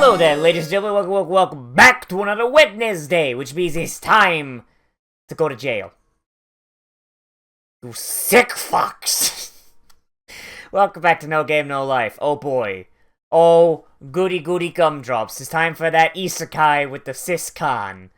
Hello there, ladies and gentlemen. Welcome back to another Wednesday, which means it's time to go to jail. You sick fucks! Welcome back to No Game, No Life. Oh boy. Oh, goody goody gumdrops. It's time for that isekai with the siscon.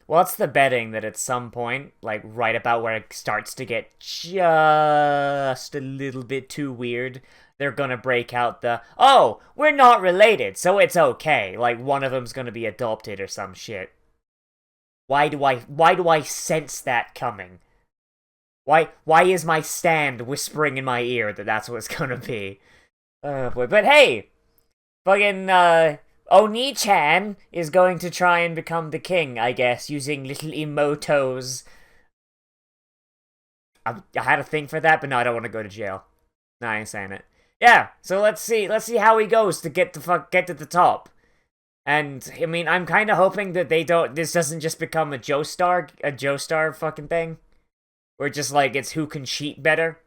What's the betting that at some point, like right about where it starts to get just a little bit too weird, they're gonna break out the, oh, we're not related, so it's okay. Like one of them's gonna be adopted or some shit. Why do I sense that coming? Why is my stand whispering in my ear that that's what it's gonna be? Oh boy, but hey! Fucking, Oni-chan is going to try and become the king, I guess, using little emotos. I had a thing for that, but no, I don't want to go to jail. No, I ain't saying it. Yeah, so let's see how he goes to get to the top. And, I mean, I'm kind of hoping that this doesn't just become a Joestar fucking thing. Where just, like, it's who can cheat better.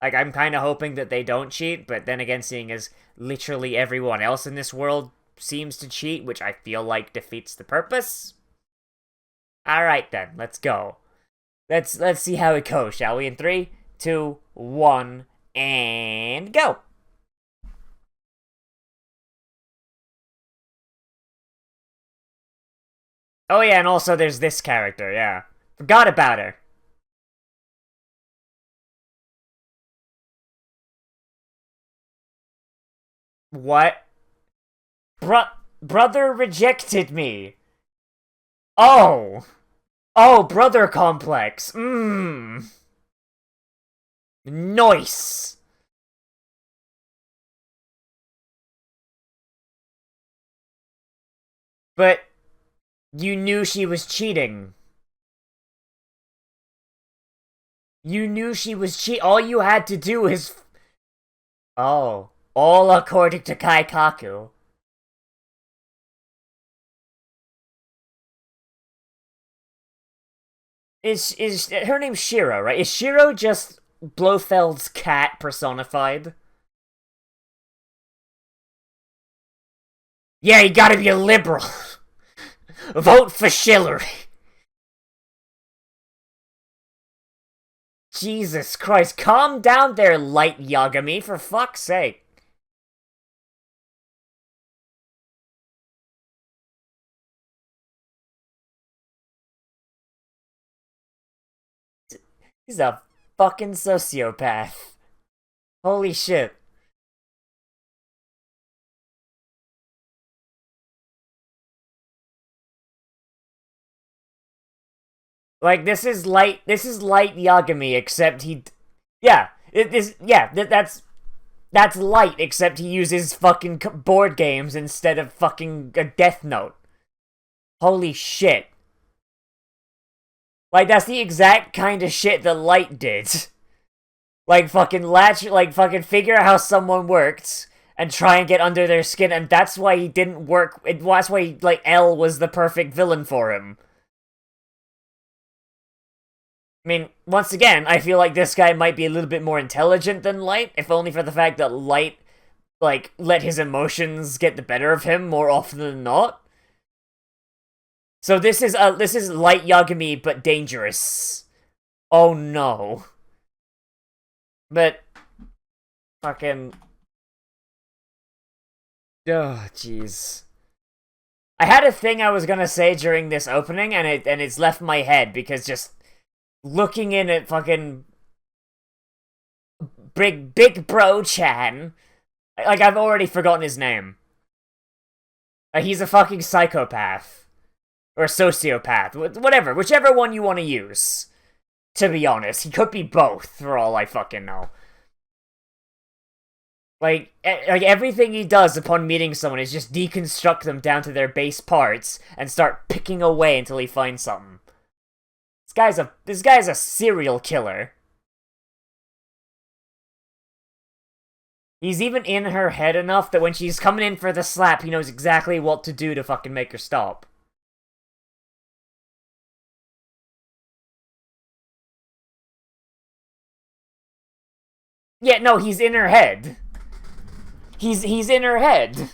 Like, I'm kind of hoping that they don't cheat, but then again, seeing as literally everyone else in this world seems to cheat, which I feel like defeats the purpose. Alright then, let's go. Let's see how it goes, shall we? In 3, 2, 1, and go! Oh yeah, and also there's this character, yeah. Forgot about her. What? Brother rejected me. Oh. Oh, brother complex. Nice. But you knew she was cheating. You knew she was all you had to do is... Oh. All according to Kaikaku. Is her name's Shiro, right? Is Shiro just Blofeld's cat personified? Yeah, you gotta be a liberal. Vote for Shillery. Jesus Christ, calm down there, Light Yagami, for fuck's sake. He's a fucking sociopath. Holy shit. Like, this is light Yagami, except yeah, that's light, except he uses fucking board games instead of fucking a Death Note. Holy shit. Like, that's the exact kind of shit that Light did. Like, fucking fucking figure out how someone worked, and try and get under their skin, and that's why he didn't work, that's why, like, L was the perfect villain for him. I mean, once again, I feel like this guy might be a little bit more intelligent than Light, if only for the fact that Light, like, let his emotions get the better of him more often than not. So this is Light Yagami, but dangerous. Oh no. But, fucking... Oh, jeez. I had a thing I was gonna say during this opening, and it's left my head, because just looking in at fucking Big Bro Chan, like, I've already forgotten his name. He's a fucking psychopath. Or sociopath. Whatever. Whichever one you want to use. To be honest. He could be both, for all I fucking know. Like everything he does upon meeting someone is just deconstruct them down to their base parts and start picking away until he finds something. This guy's a serial killer. He's even in her head enough that when she's coming in for the slap, he knows exactly what to do to fucking make her stop. Yeah, no, he's in her head. He's in her head.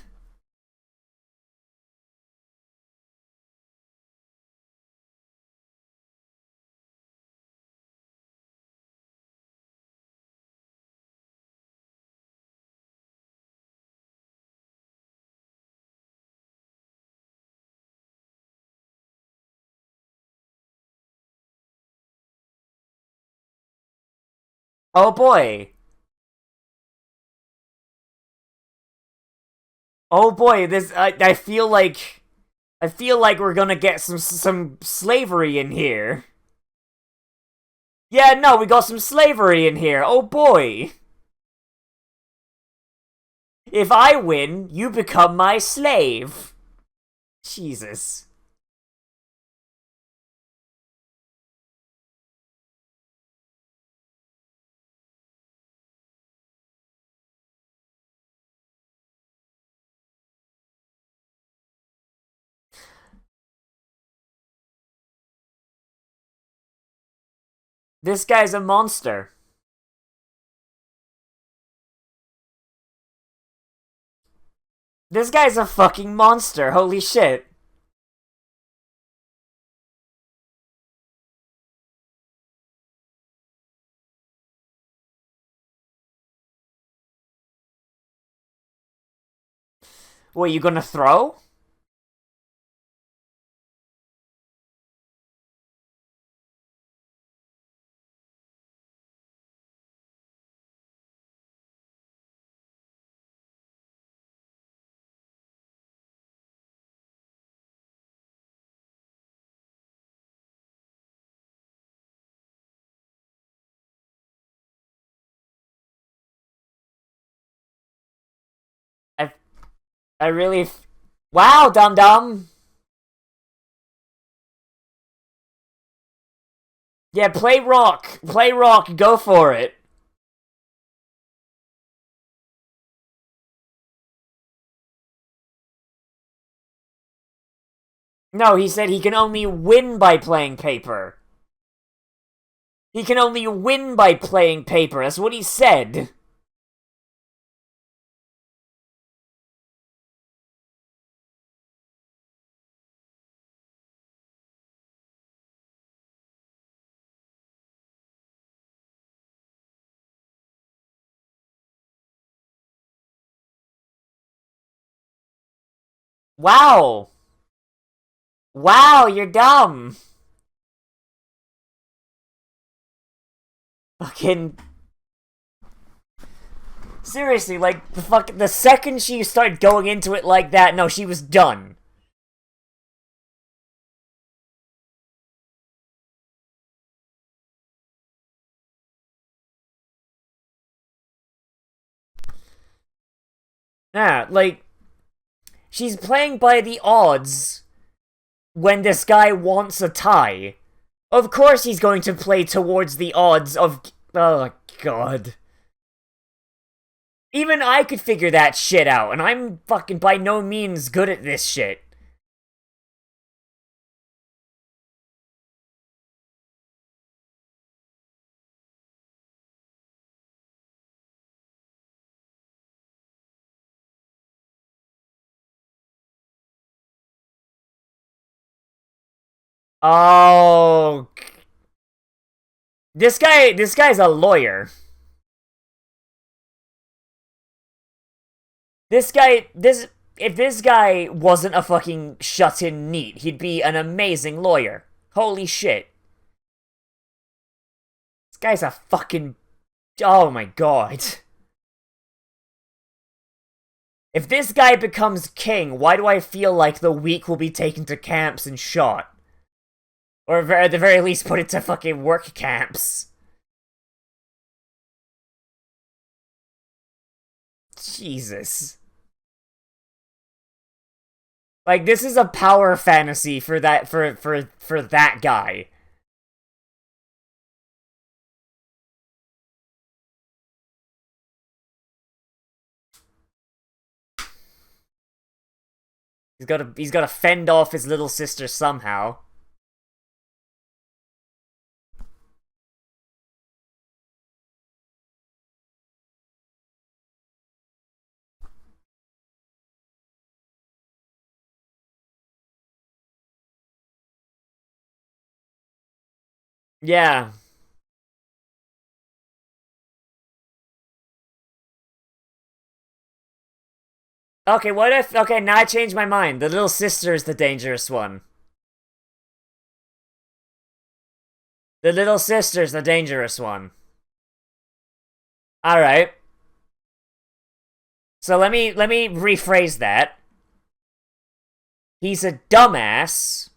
Oh boy. Oh boy, this I feel like we're gonna get some slavery in here. Yeah, no, we got some slavery in here. Oh boy. If I win, you become my slave. Jesus. This guy's a monster. This guy's a fucking monster. Holy shit. What, you gonna throw? I I really Wow, dum dum. Yeah, play rock. Play rock. Go for it. No, he said he can only win by playing paper. He can only win by playing paper. That's what he said. Wow. Wow, you're dumb. Fucking seriously, like the second she started going into it like that, no, she was done. Yeah, like she's playing by the odds when this guy wants a tie. Of course he's going to play towards the odds of oh god. Even I could figure that shit out, and I'm fucking by no means good at this shit. Oh, this guy's a lawyer. If this guy wasn't a fucking shut-in neat, he'd be an amazing lawyer. Holy shit. This guy's a fucking... Oh my god. If this guy becomes king, why do I feel like the weak will be taken to camps and shot? Or at the very least put it to fucking work camps. Jesus. Like, this is a power fantasy for that guy. He's gotta fend off his little sister somehow. Yeah. Okay, what if... Okay, now I changed my mind. The little sister is the dangerous one. The little sister's the dangerous one. Alright. So let me rephrase that. He's a dumbass,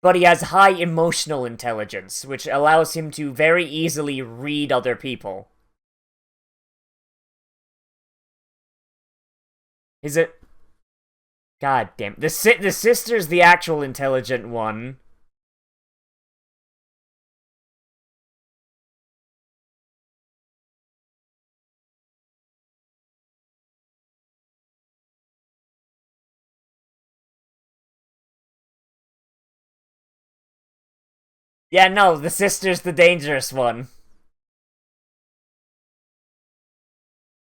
but he has high emotional intelligence, which allows him to very easily read other people. Is it? God damn. The sister's the actual intelligent one. Yeah, no, the sister's the dangerous one.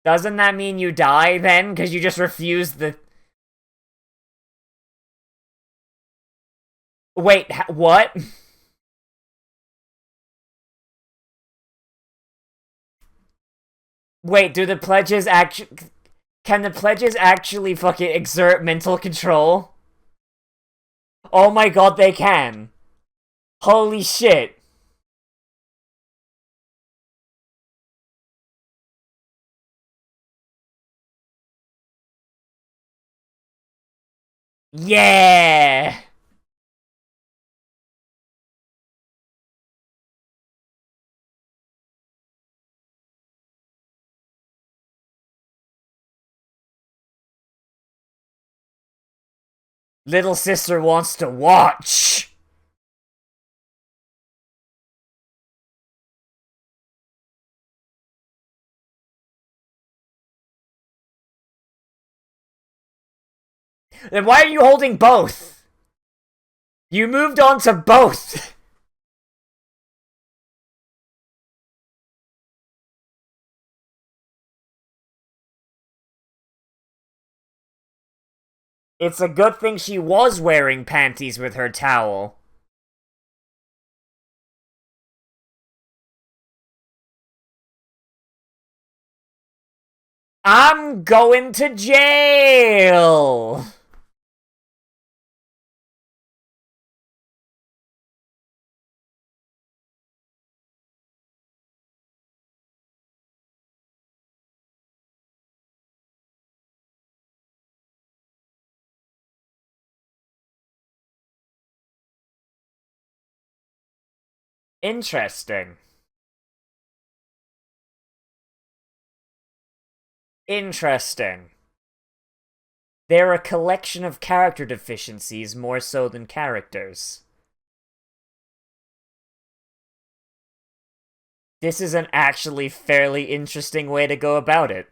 Doesn't that mean you die, then? Because you just refused the... Wait, what? Wait, do the pledges actually... Can the pledges actually fucking exert mental control? Oh my god, they can. Holy shit. Yeah! Little sister wants to watch! Then why are you holding both? You moved on to both! It's a good thing she was wearing panties with her towel. I'm going to jail! Interesting. Interesting. They're a collection of character deficiencies more so than characters. This is an actually fairly interesting way to go about it.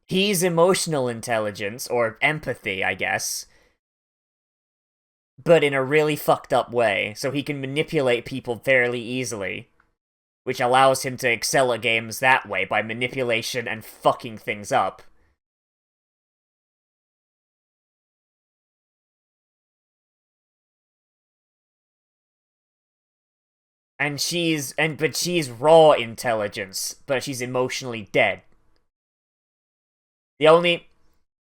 He's emotional intelligence, or empathy, I guess, but in a really fucked up way, so he can manipulate people fairly easily, which allows him to excel at games that way, by manipulation and fucking things up. But she's raw intelligence, but she's emotionally dead. The only...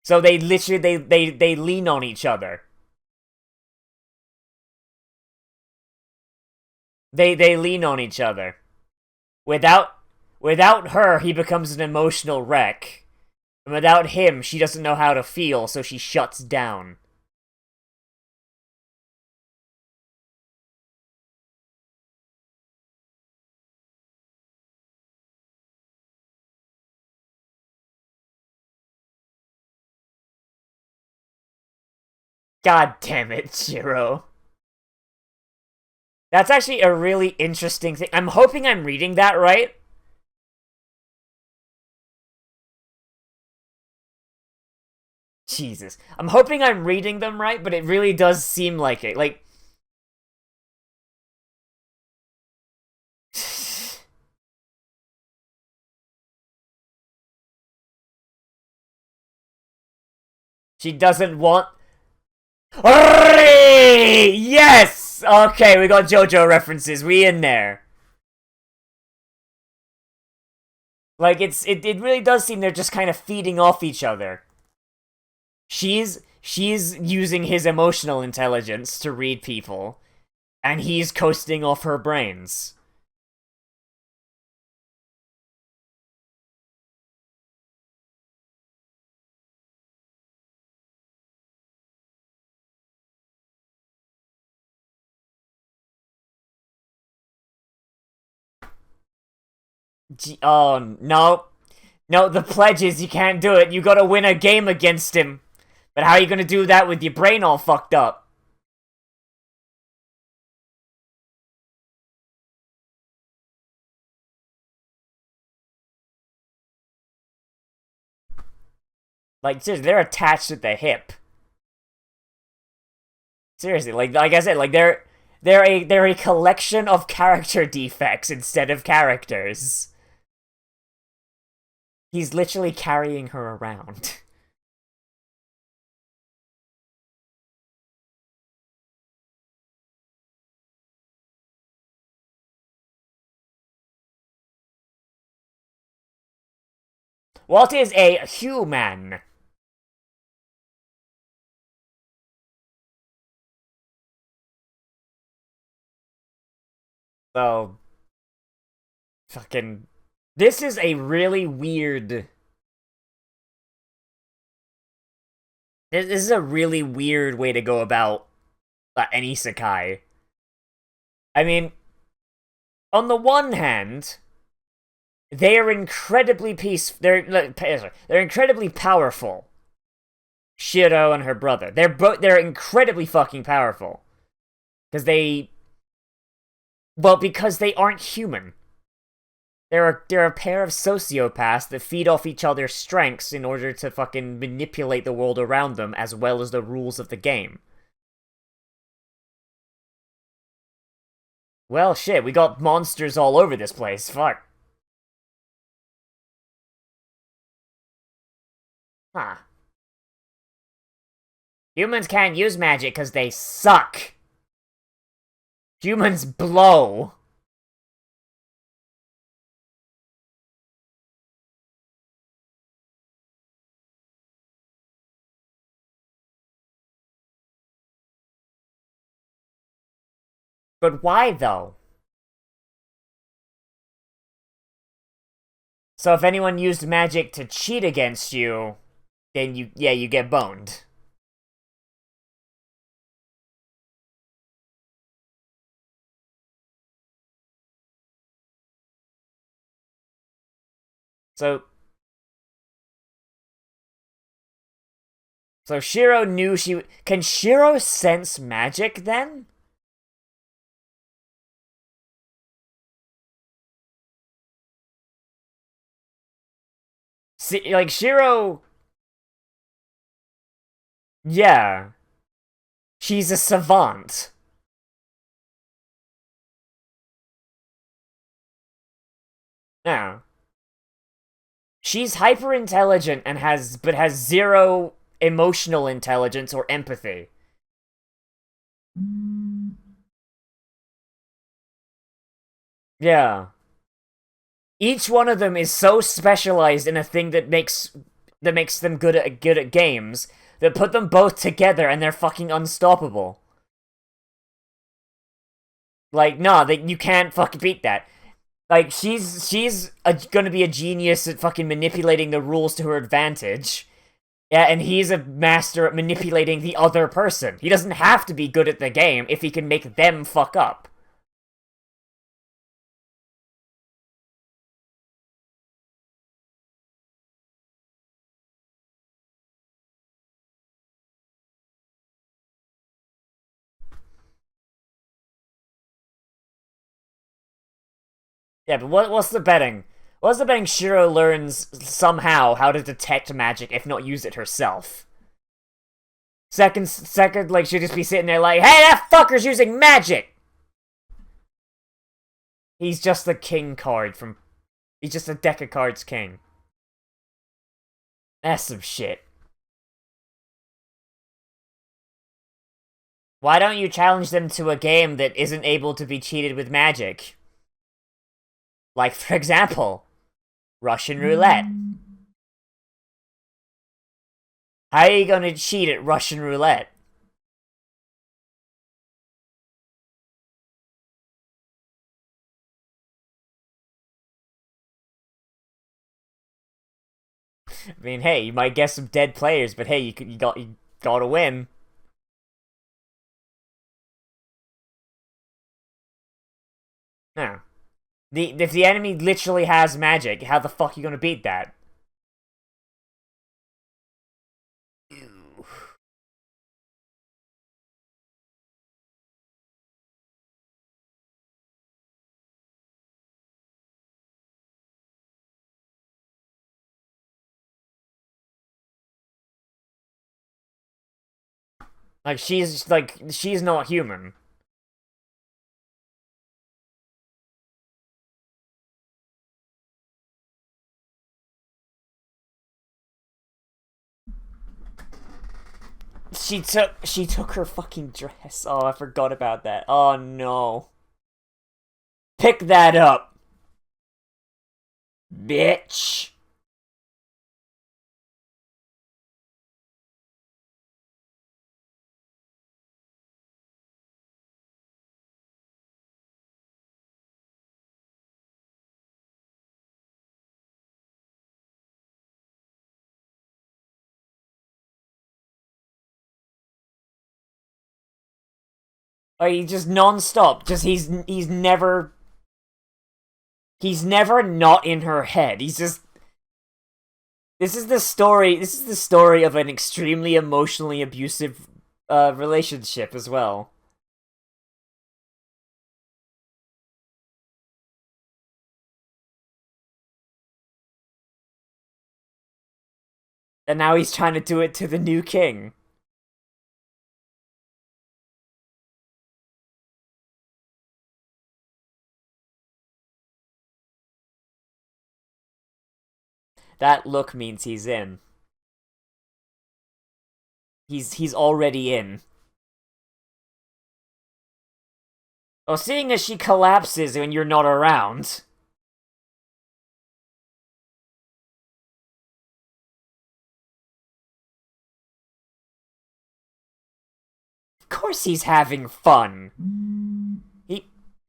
So they literally, they lean on each other. They lean on each other. Without her, he becomes an emotional wreck. And without him, she doesn't know how to feel, so she shuts down. God damn it, Shiro. That's actually a really interesting thing. I'm hoping I'm reading that right. Jesus. I'm hoping I'm reading them right, but it really does seem like it. Like... She doesn't want... Yes! Okay, we got JoJo references. We in there. Like, it really does seem they're just kind of feeding off each other. She's using his emotional intelligence to read people, and he's coasting off her brains. Oh, no. No, the pledge is you can't do it. You gotta win a game against him. But how are you gonna do that with your brain all fucked up? Like, seriously, they're attached at the hip. Seriously, like I said, like they're a collection of character defects instead of characters. He's literally carrying her around. What is a human? So, fucking. This is a really weird. This is a really weird way to go about an isekai. I mean, on the one hand, they are incredibly they're incredibly powerful. Shiro and her brother. They're incredibly fucking powerful. Because they aren't human. They're a pair of sociopaths that feed off each other's strengths in order to fucking manipulate the world around them as well as the rules of the game. Well, shit, we got monsters all over this place. Fuck. Huh. Humans can't use magic because they suck. Humans blow. But why, though? So if anyone used magic to cheat against you, then you get boned. So Shiro knew she... Can Shiro sense magic, then? See, like, Shiro... Yeah. She's a savant. Yeah. She's hyper intelligent and has zero emotional intelligence or empathy. Yeah. Each one of them is so specialized in a thing that makes them good at games that put them both together and they're fucking unstoppable. Like, nah, you can't fucking beat that. Like, gonna be a genius at fucking manipulating the rules to her advantage. Yeah, and he's a master at manipulating the other person. He doesn't have to be good at the game if he can make them fuck up. Yeah, but what's the betting? What's the betting Shiro learns somehow how to detect magic, if not use it herself? Second, like, she'll just be sitting there like, hey, that fucker's using magic! He's just the king card from... He's just a deck of cards king. That's some shit. Why don't you challenge them to a game that isn't able to be cheated with magic? Like, for example, Russian roulette. How are you gonna cheat at Russian roulette? I mean, hey, you might get some dead players, but hey, you gotta win. Yeah. If the enemy literally has magic, how the fuck are you gonna beat that? Ew. She's not human. She took her fucking dress. Oh, I forgot about that. Oh no. Pick that up. Bitch. Oh, he just non-stop. He's never not in her head. He's just This is the story of an extremely emotionally abusive relationship as well. And now he's trying to do it to the new king. That look means he's in. He's already in. Well, seeing as she collapses when you're not around. Of course he's having fun.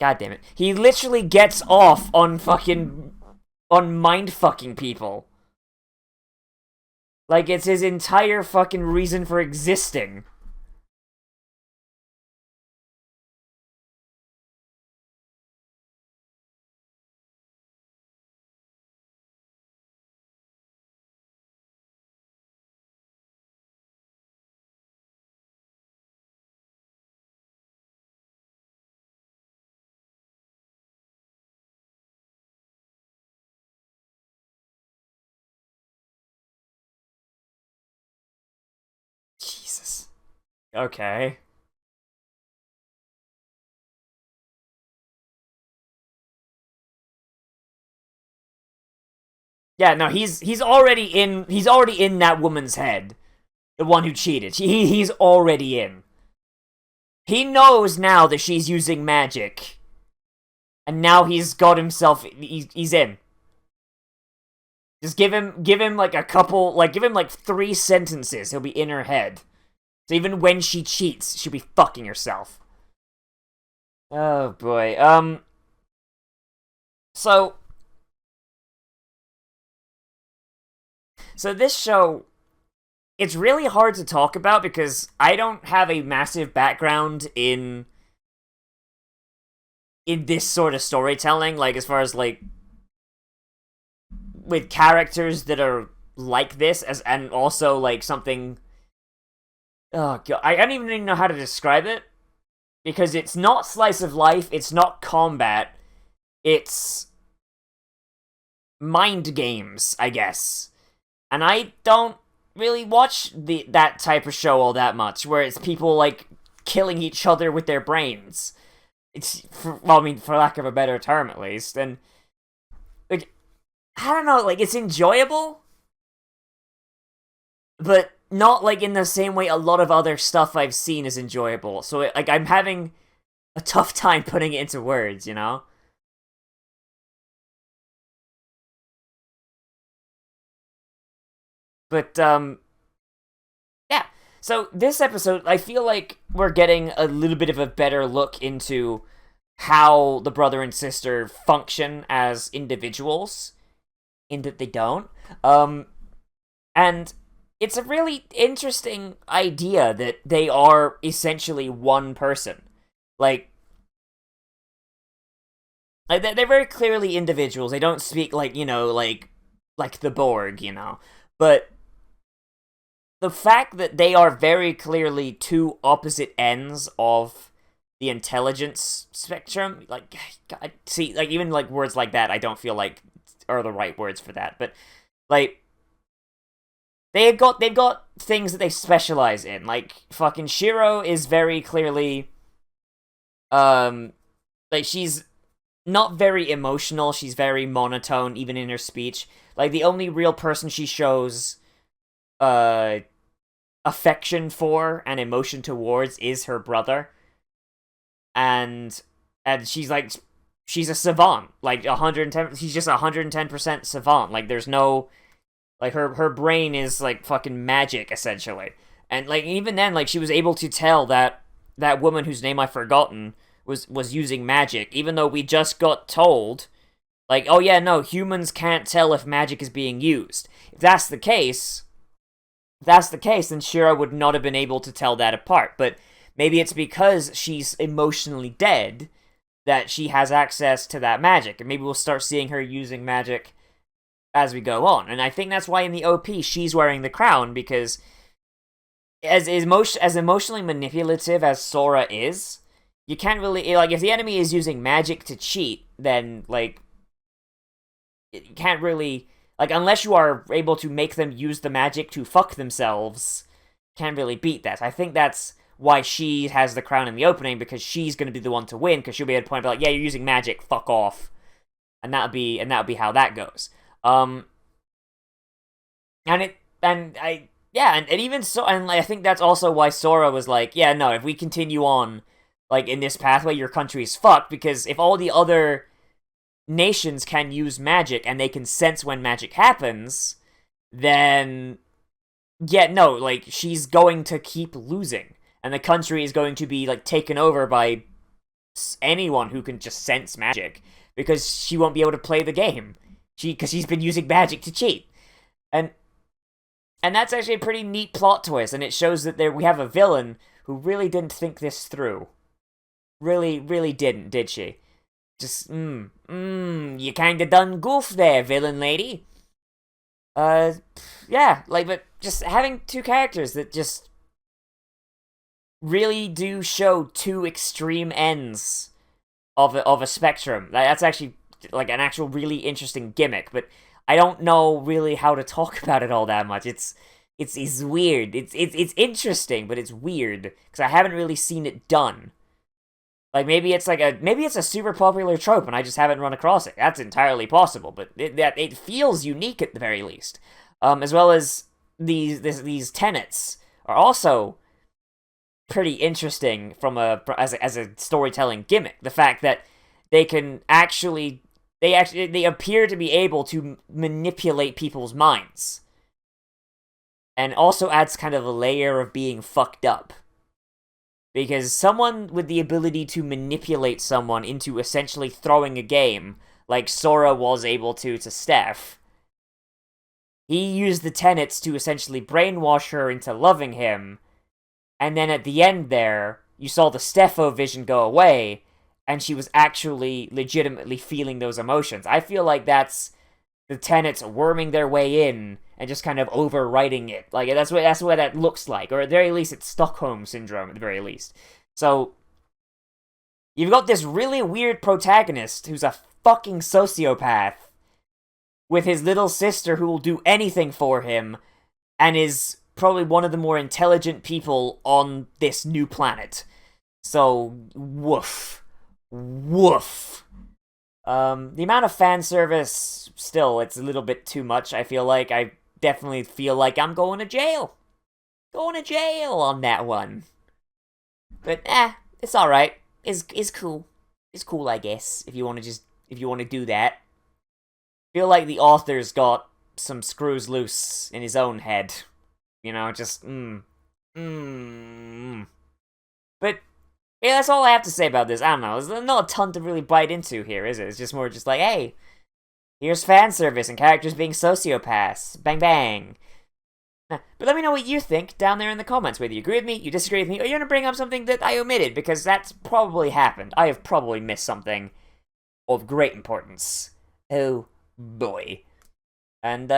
God damn it. He literally gets off on mind fucking people. Like, it's his entire fucking reason for existing. Jesus. Okay. Yeah, no, he's already in that woman's head. The one who cheated. He's already in. He knows now that she's using magic. And now he's got himself he's in. Just give him like a couple, like give him like 3 sentences, he'll be in her head. So even when she cheats, she'll be fucking herself. Oh boy. So this show, it's really hard to talk about because I don't have a massive background in this sort of storytelling, like as far as like with characters that are like this, as and also like something. Oh god, I don't even know how to describe it because it's not slice of life, it's not combat, it's mind games, I guess. And I don't really watch that type of show all that much, where it's people like killing each other with their brains. Well, I mean, for lack of a better term, at least, and like I don't know, like it's enjoyable, but not like in the same way a lot of other stuff I've seen is enjoyable. So like I'm having a tough time putting it into words, you know? But yeah. So this episode, I feel like we're getting a little bit of a better look into how the brother and sister function as individuals, in that they don't. And it's a really interesting idea that they are essentially one person. Like, Like, they're very clearly individuals. They don't speak like, like the Borg, But the fact that they are very clearly two opposite ends of the intelligence spectrum, like, God, see, like, even, like, words like that, I don't feel like are the right words for that, but, like, they've got things that they specialize in, like, fucking Shiro is very clearly, like, she's not very emotional, she's very monotone, even in her speech. Like, the only real person she shows, affection for and emotion towards is her brother. And she's like, she's a savant, like 110, she's just 110% savant. Like, there's no, like, her brain is like fucking magic, essentially. And like, even then, like, she was able to tell that woman whose name I've forgotten was using magic, even though we just got told, like, oh yeah, no, humans can't tell if magic is being used. If that's the case, then Shira would not have been able to tell that apart. But maybe it's because she's emotionally dead that she has access to that magic, and maybe we'll start seeing her using magic as we go on. And I think that's why in the OP she's wearing the crown, because as emotionally manipulative as Sora is, you can't really, like, if the enemy is using magic to cheat, then, like, you can't really, like, unless you are able to make them use the magic to fuck themselves, can't really beat that. I think that's why she has the crown in the opening, because she's going to be the one to win, because she'll be able to point out, like, yeah, you're using magic, fuck off. And that'll be how that goes. And even so, and I think that's also why Sora was like, yeah, no, if we continue on, like, in this pathway, your country's fucked, because if all the other nations can use magic and they can sense when magic happens, then, yeah, no, like, she's going to keep losing, and the country is going to be, like, taken over by anyone who can just sense magic, because she won't be able to play the game, because she's been using magic to cheat. And that's actually a pretty neat plot twist, and it shows that we have a villain who really didn't think this through. Really, really didn't, did she? Just, you kinda done goof there, villain lady. Yeah, like, but just having two characters that just really do show two extreme ends of a spectrum. That's actually, like, an actual really interesting gimmick, but I don't know really how to talk about it all that much. It's weird. It's interesting, but it's weird, because I haven't really seen it done. Like, maybe it's a super popular trope and I just haven't run across it. That's entirely possible, but it feels unique at the very least. As well as these tenets are also pretty interesting as a storytelling gimmick. The fact that they appear to be able to manipulate people's minds, and also adds kind of a layer of being fucked up. Because someone with the ability to manipulate someone into essentially throwing a game, like Sora was able to Steph, he used the tenets to essentially brainwash her into loving him, and then at the end there, you saw the Stepho vision go away, and she was actually legitimately feeling those emotions. I feel like that's the tenets worming their way in and just kind of overwriting it. Like, that's what that looks like. Or at the very least, it's Stockholm Syndrome, at the very least. So, you've got this really weird protagonist who's a fucking sociopath with his little sister who will do anything for him and is probably one of the more intelligent people on this new planet. So, woof. Woof. The amount of fan service, still, it's a little bit too much, I feel like. I definitely feel like I'm going to jail. Going to jail on that one. But, it's alright. It's cool. It's cool, I guess, if you want to do that. I feel like the author's got some screws loose in his own head. You know, just, But, yeah, that's all I have to say about this. I don't know. There's not a ton to really bite into here, is it? It's just more just like, hey, here's fan service and characters being sociopaths. Bang, bang. But let me know what you think down there in the comments. Whether you agree with me, you disagree with me, or you're going to bring up something that I omitted, because that's probably happened. I have probably missed something of great importance. Oh boy. And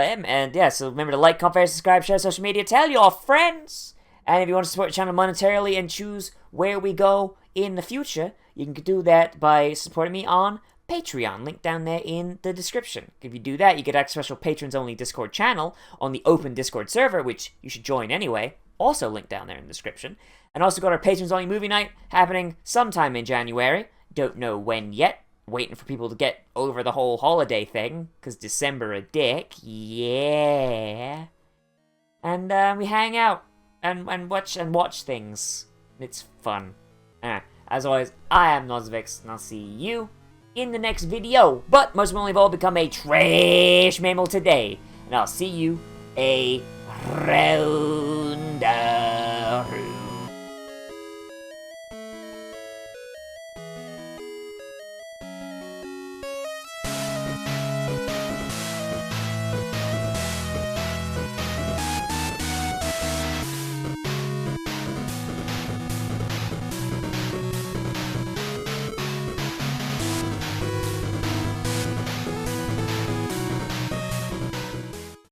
yeah, so remember to like, comment, subscribe, share social media, tell your friends. And if you want to support the channel monetarily and choose where we go in the future, you can do that by supporting me on Patreon, link down there in the description. If you do that, you get access to special patrons-only Discord channel on the open Discord server, which you should join anyway. Also linked down there in the description. And also got our patrons-only movie night happening sometime in January. Don't know when yet. Waiting for people to get over the whole holiday thing, because December a dick. Yeah. And we hang out and watch things. It's fun. As always, I am Nozz, and I'll see you in the next video. But most importantly of all, become a trash mammal today. And I'll see you around.